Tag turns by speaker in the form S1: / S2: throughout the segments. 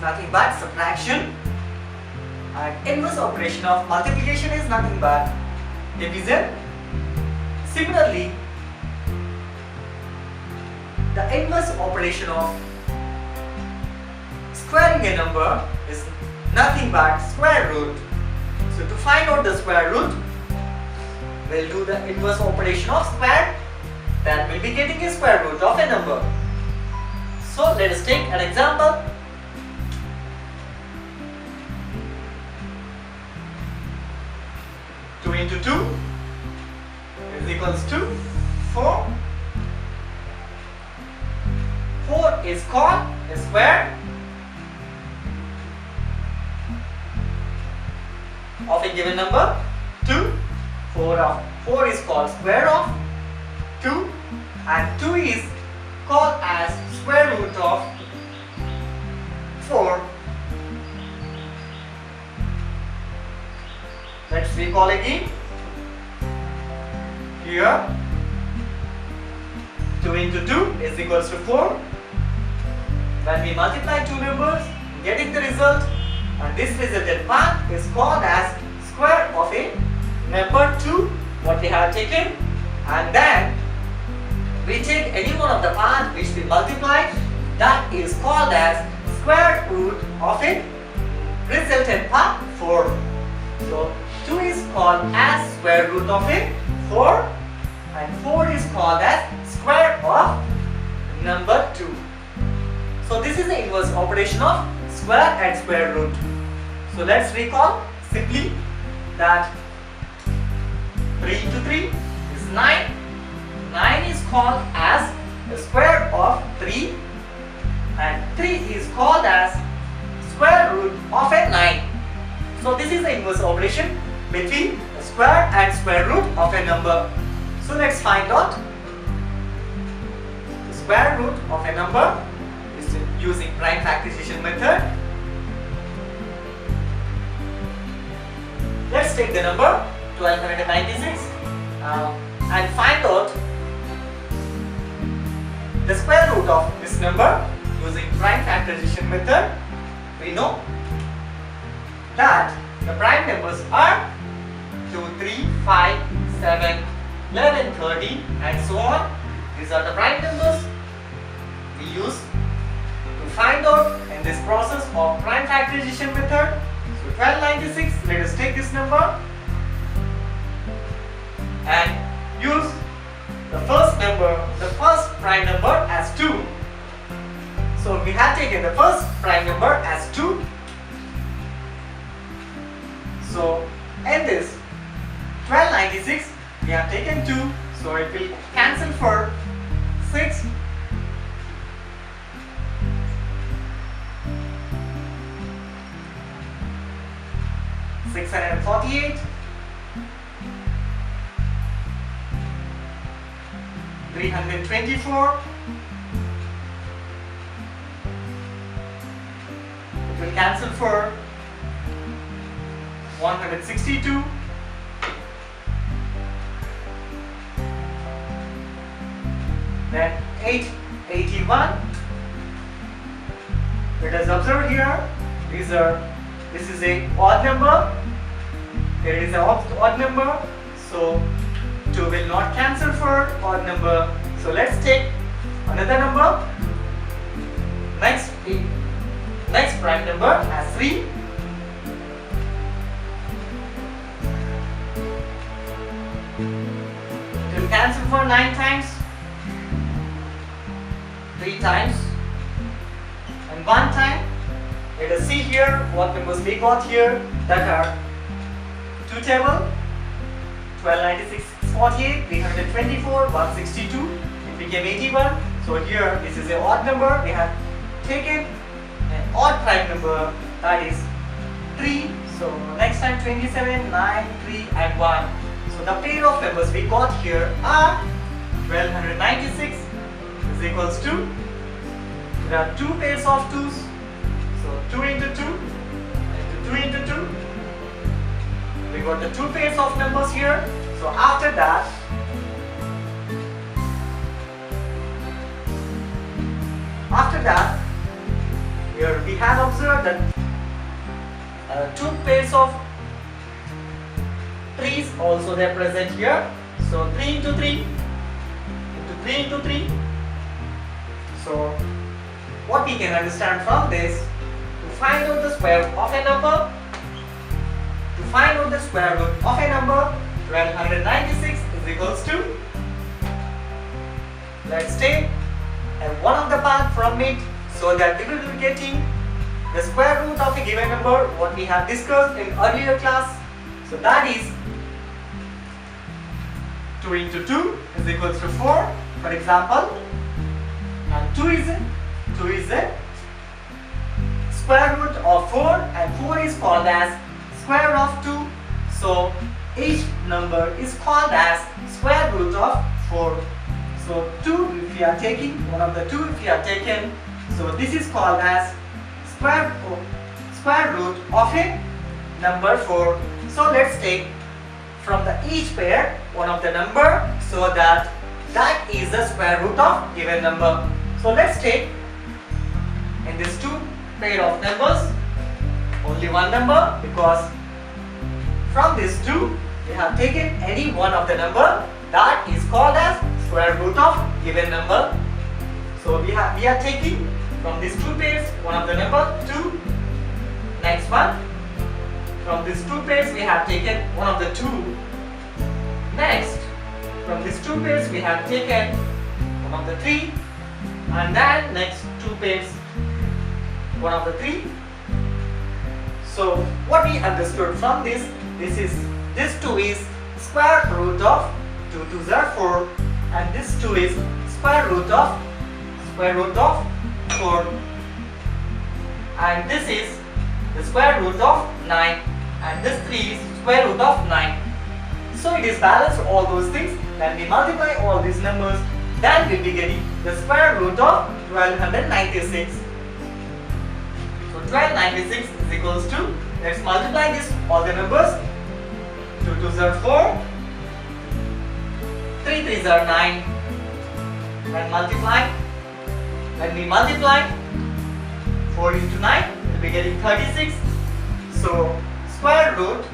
S1: nothing but subtraction, and inverse operation of multiplication is nothing but division. Similarly, the inverse operation of squaring a number is nothing but square root. So to find out the square root, we'll do the inverse operation of square, then we'll be getting a square root of a number. So let us take an example. 2 into 2 is equals to 4. 4 is called a square of a given number 2. 4 is called square of 2, and 2 is called as square root of 4. Let's recall again. Here 2 into 2 is equals to 4. When we multiply two numbers, getting the result, and this resultant part is called as square of a number 2 what we have taken, and then we take any one of the parts which we multiply, that is called as square root of a resultant part 4. So 2 is called as square root of a 4, and 4 is called as square of number 2. So this is the inverse operation of square and square root. So let's recall simply that 3 into 3 is 9. 9 is called as the square of 3, and 3 is called as square root of a 9. So this is the inverse operation between the square and square root of a number. So let's find out the square root of a number is using prime factorization method. Let's take the number 1296 and find out the square root of this number using prime factorization method. We know that the prime numbers are 2, 3, 5, 7, 11, 30 and so on. These are the prime numbers we use to find out in this process of prime factorization method. So 1296, let us take this number and use the first prime number as 2. So we have taken the first prime number as 2. So in this 1296 we have taken 2, so it will cancel for 6. And 48, 324, it will cancel for 162, then 881. Let us observe here, this is a odd number. Here it is an odd number, so 2 will not cancel for odd number. So let's take another number. Next prime number as 3. It will cancel for 9 times, 3 times, and 1 time. Let us see here what numbers we got here that are 2 table, 1296, 48, 324, 162, it became 81. So here this is an odd number, we have taken an odd prime number, that is 3. So next time 27, 9, 3 and 1. So the pair of numbers we got here are 1296 is equals to, there are 2 pairs of 2's. So 2 into 2 into 2 into 2. We got the 2 pairs of numbers here. So after that, here we have observed observe that two pairs of 3's also they are present here. So 3 into 3 into 3 into 3. So what we can understand from this, to find out the square root of a number, of a number 1296 is equals to, let's take one of the part from it, so that we will be getting the square root of a given number, what we have discussed in earlier class. So that is 2 into 2 is equals to 4, for example, and 2 is a square root of 4, and 4 is called as square root of 2. So each number is called as square root of 4. So 2 if we are taking, one of the 2 if we are taken, so this is called as square root of a number 4. So let's take from the each pair one of the number, so that is the square root of given number. So let's take in this two pair of numbers only one number, because from these two we have taken any one of the number, that is called as square root of given number. So we are taking from these two pairs one of the number 2. Next one, from these two pairs we have taken one of the 2. Next, from these two pairs we have taken one of the 3, and then next two pairs one of the 3. So what we understood from this this 2 is square root of 2 2s are 4, and this 2 is square root of 4, and this is the square root of 9, and this 3 is square root of 9. So it is balanced all those things. When we multiply all these numbers, then we will be getting the square root of 1296. So 1296 is equals to, let's multiply this all the numbers. 2 2s are 4, 3 3s are 9, and multiply. When we multiply 4 into 9, we will be getting 36. So square root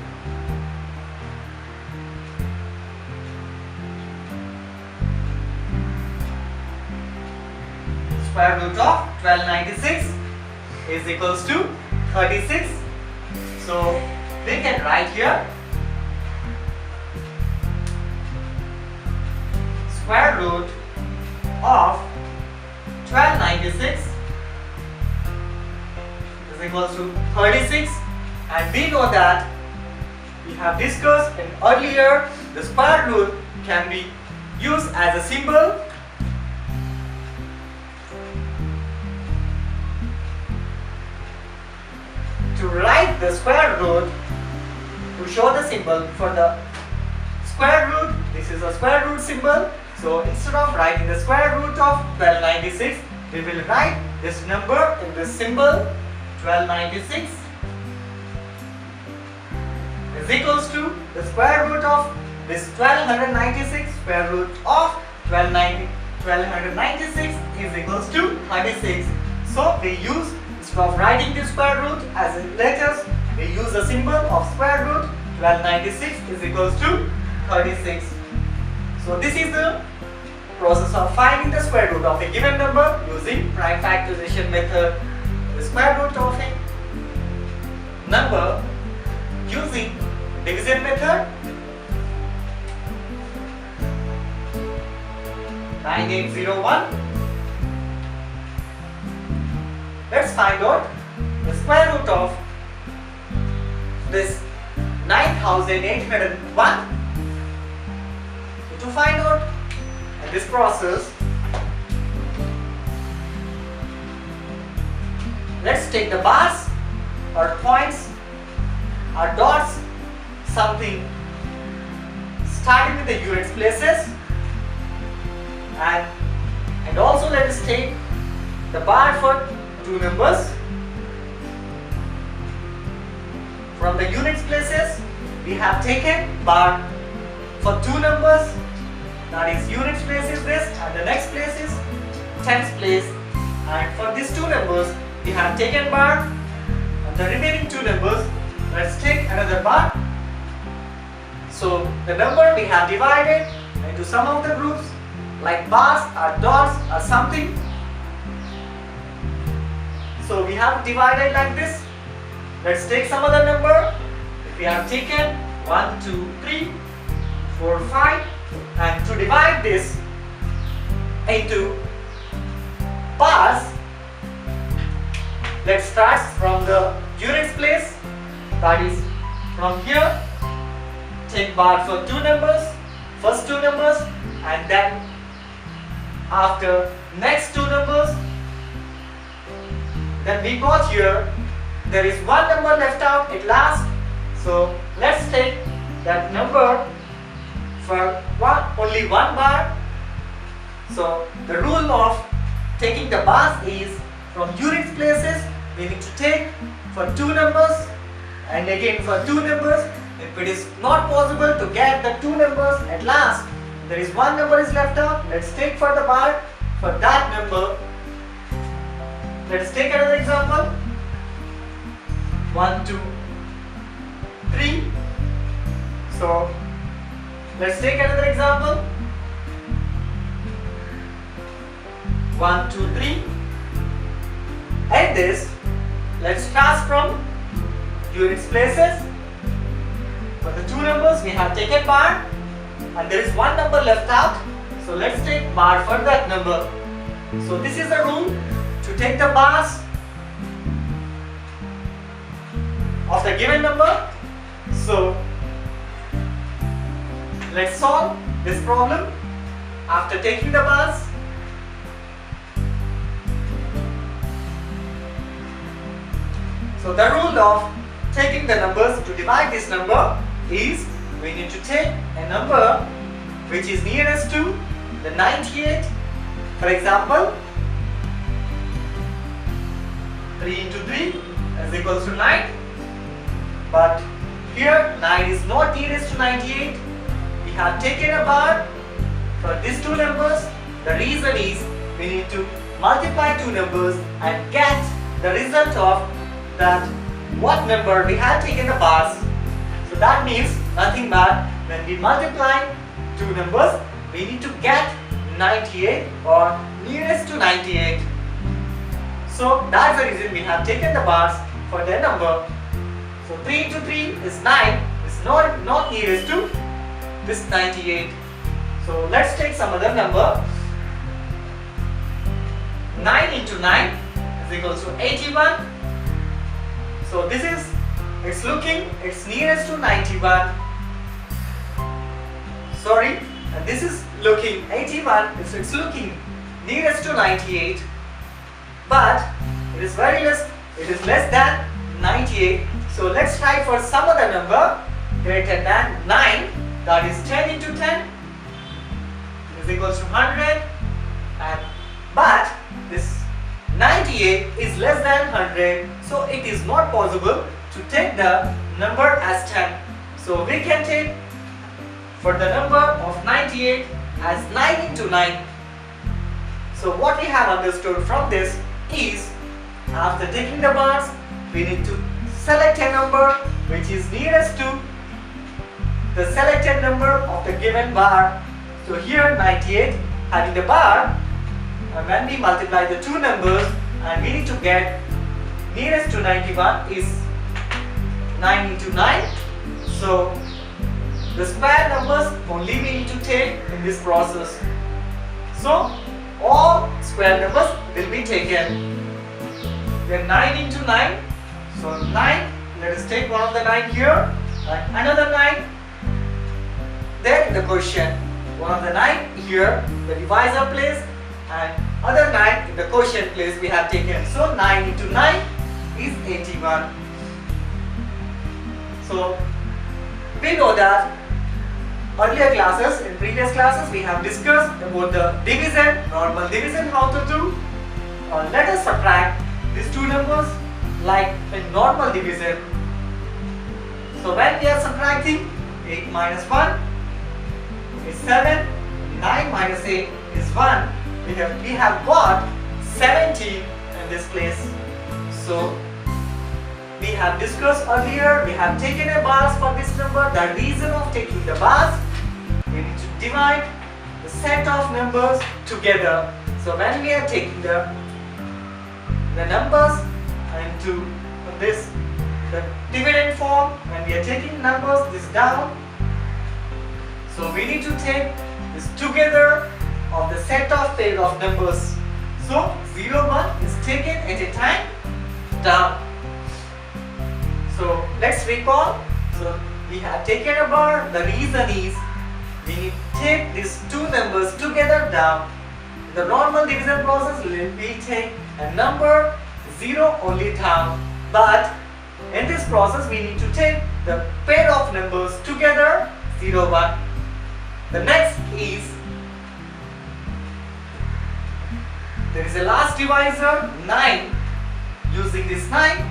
S1: of 1296 is equals to 36. So we can write here square root of 1296 is equals to 36, and we know that we have discussed in earlier the square root can be used as a symbol to write the square root, to show the symbol for the square root. This is a square root symbol. So instead of writing the square root of 1296, we will write this number in this symbol 1296 is equals to the square root of this 1296. Square root of 1296 is equals to 36. So we use, instead of writing the square root as in letters, we use the symbol of square root. 1296 is equals to 36. So this is the process of finding the square root of a given number using prime factorization method. The square root of a number using division method. 9801. Let's find out the square root of this 9801. To find out in this process, let's take the bars or points or dots, something starting with the units places, and also let us take the bar for two numbers. From the units places, we have taken bar for two numbers, that is units place is this, and the next place is tens place, and for these two numbers we have taken bar, and the remaining two numbers, let's take another bar. So the number we have divided into some of the groups like bars or dots or something. So we have divided like this. Let's take some other number. If we have taken 1, 2, 3, 4, 5, and to divide this into bars, let's start from the units place, that is from here. Take bar for two numbers, first two numbers, and then after next two numbers. Then we got here, there is one number left out at last. So let's take that number for only one bar. So the rule of taking the bars is from units places we need to take for two numbers and again for two numbers. If it is not possible to get the two numbers at last, there is one number is left out, let's take for the bar for that number. Let's take another example. 1, 2, 3. So let's take another example. 1, 2, 3. And this, let's start from units places. For the two numbers we have taken bar and there is one number left out. So let's take bar for that number. So this is the rule to take the bars of the given number. So let's solve this problem after taking the bars. So the rule of taking the numbers to divide this number is we need to take a number which is nearest to the 98. For example, 3 into 3 is equals to 9. But here 9 is not nearest to 98. We have taken a bar for these two numbers. The reason is we need to multiply two numbers and get the result of that what number we have taken the bars. So that means nothing but when we multiply two numbers we need to get 98 or nearest to 98. So that's the reason we have taken the bars for the number. So 3 into 3 is 9, is not nearest to this 98. So let's take some other number. 9 into 9 is equals to 81. So this is, it's nearest to 91. Sorry, and this is looking 81, it's looking nearest to 98. But it is very less, it is less than 98. So let's try for some other number greater than 9, that is 10 into 10 is equals to 100. But this 98 is less than 100, so it is not possible to take the number as 10. So we can take for the number of 98 as 9 into 9. So what we have understood from this is after taking the bars we need to select a number which is nearest to the selected number of the given bar. So here 98 having the bar, and when we multiply the two numbers and we need to get nearest to 91 is 9 into 9. So the square numbers only we need to take in this process. So all square numbers will be taken. Then 9 into 9. So 9, let us take one of the 9 here and another 9 there in the question. One of the 9 here, the divisor place, and other 9 in the quotient place we have taken. So 9 into 9 is 81. So we know that earlier classes, in previous classes we have discussed about the division, normal division, how to do. Let us subtract these two numbers like in normal division. So when we are subtracting, 8 minus 1 is 7, 9 minus 8 is 1. We have got 17 in this place. So we have discussed earlier, we have taken a bars for this number. The reason of taking the bars, we need to divide the set of numbers together. So when we are taking the numbers into this the dividend form, when we are taking numbers this down, so we need to take this together of the set of pair of numbers. So 0, 1 is taken at a time down. So let's recall. So we have taken a bar. The reason is we need to take these two numbers together down. In the normal division process, we take a number 0 only down. But in this process, we need to take the pair of numbers together 0, 1. The next is there is a last divisor 9. Using this 9,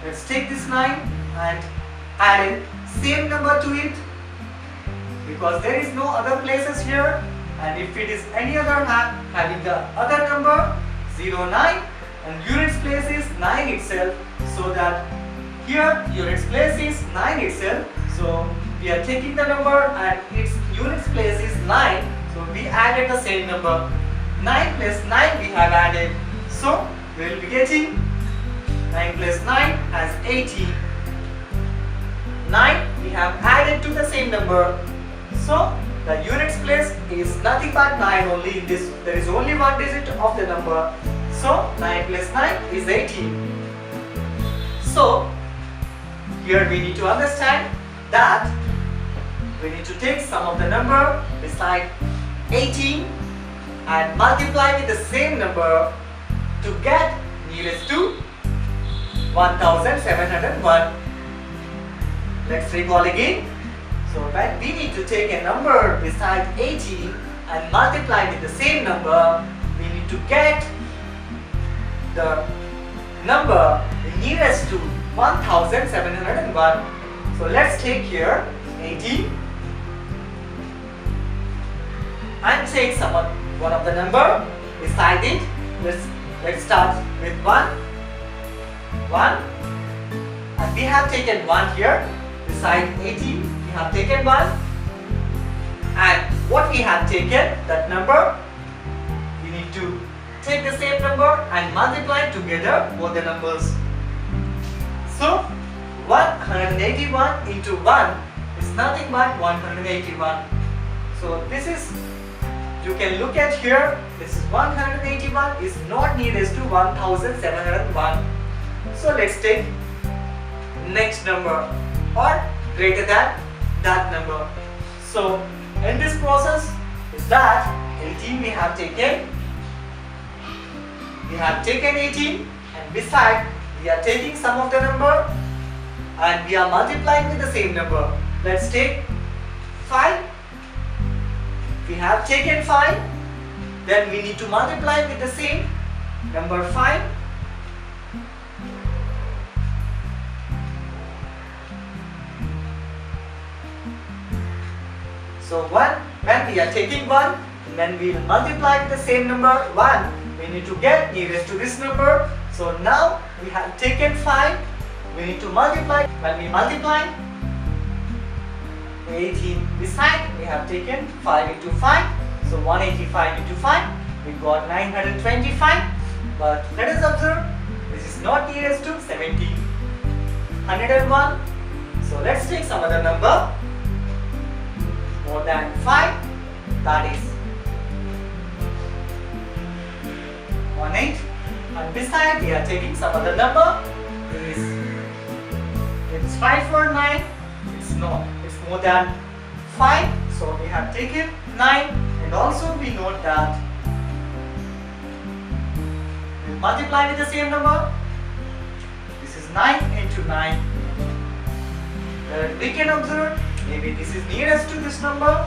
S1: let's take this 9 and add in same number to it, because there is no other places here, and if it is any other having the other number 0, 9 and units place is 9 itself, so that here units place is 9 itself, so we are taking the number and its units place is 9, so we added the same number. 9 plus 9 we have added, so we will be getting 9 plus 9 has 18. 9 we have added to the same number, so the units place is nothing but 9 only. In this there is only one digit of the number, so 9 plus 9 is 18. So here we need to understand that we need to take sum of the number beside 18 and multiply with the same number to get nearest to 1701. Let's recall again. So when we need to take a number beside 18 and multiply with the same number, we need to get the number nearest to 1701. So let's take here 18 and take one of the number beside it. Let's start with 1, and we have taken 1 here beside 18. We have taken 1, and what we have taken, that number, we need to take the same number and multiply together both the numbers. So 181 into 1 is nothing but 181. So this is, you can look at here, this is 181 is not nearest to 1701. So let's take next number or greater than that number. So in this process is that 18 we have taken 18, and beside we are taking sum of the number and we are multiplying with the same number. Let's take 5. We have taken 5, then we need to multiply with the same number 5. So when we are taking 1, then we will multiply with the same number 1. We need to get nearest to this number. So now we have taken 5. We need to multiply. When we multiply 18 beside, we have taken 5 into 5. So 185 into 5, we got 925. But let us observe, this is not nearest to 1701. So let's take some other number more than 5, that is 18, and beside we are taking some other number. It's 549. It's more than 5, so we have taken 9, and also we note that we multiply with the same number. This is 9 into 9. We can observe, maybe this is nearest to this number.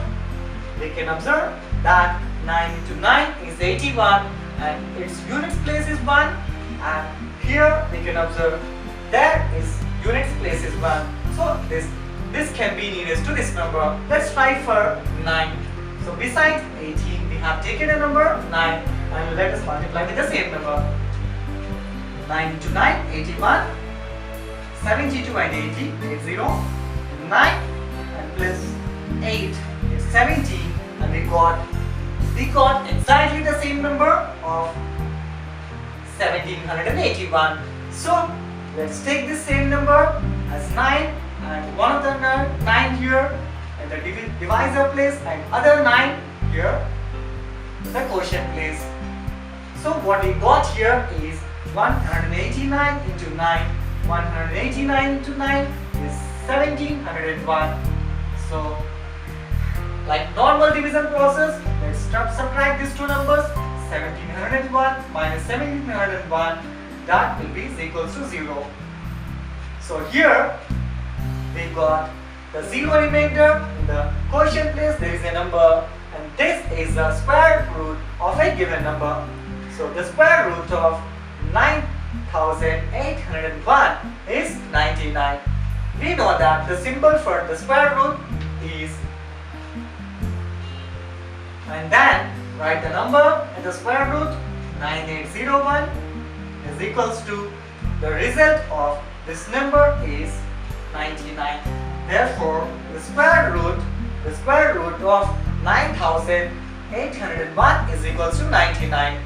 S1: We can observe that 9 into 9 is 81 and its units place is 1, and here we can observe there is units place is 1. So this can be nearest to this number. Let's try for 9. So besides 18 we have taken a number 9 and let us multiply with the same number. 9 into 9, 81. 72 and 80, 80, 9 and plus 8 is 70, and we got exactly the same number of 1781. So let's take this same number as 9 and one of the 9 here and the divisor place and other 9 here the quotient place. So what we got here is 189 into 9. 189 into 9 is 1701. So like normal division process, let's subtract these two numbers. 1701 minus 1701, that will be equals to 0. So here we got the 0 remainder in the quotient place. There is a number and this is the square root of a given number. So the square root of 9801 is 99. We know that the symbol for the square root is, and then write the number in the square root. 9801 is equals to, the result of this number is 99. Therefore the square root of 9801 is equals to 99.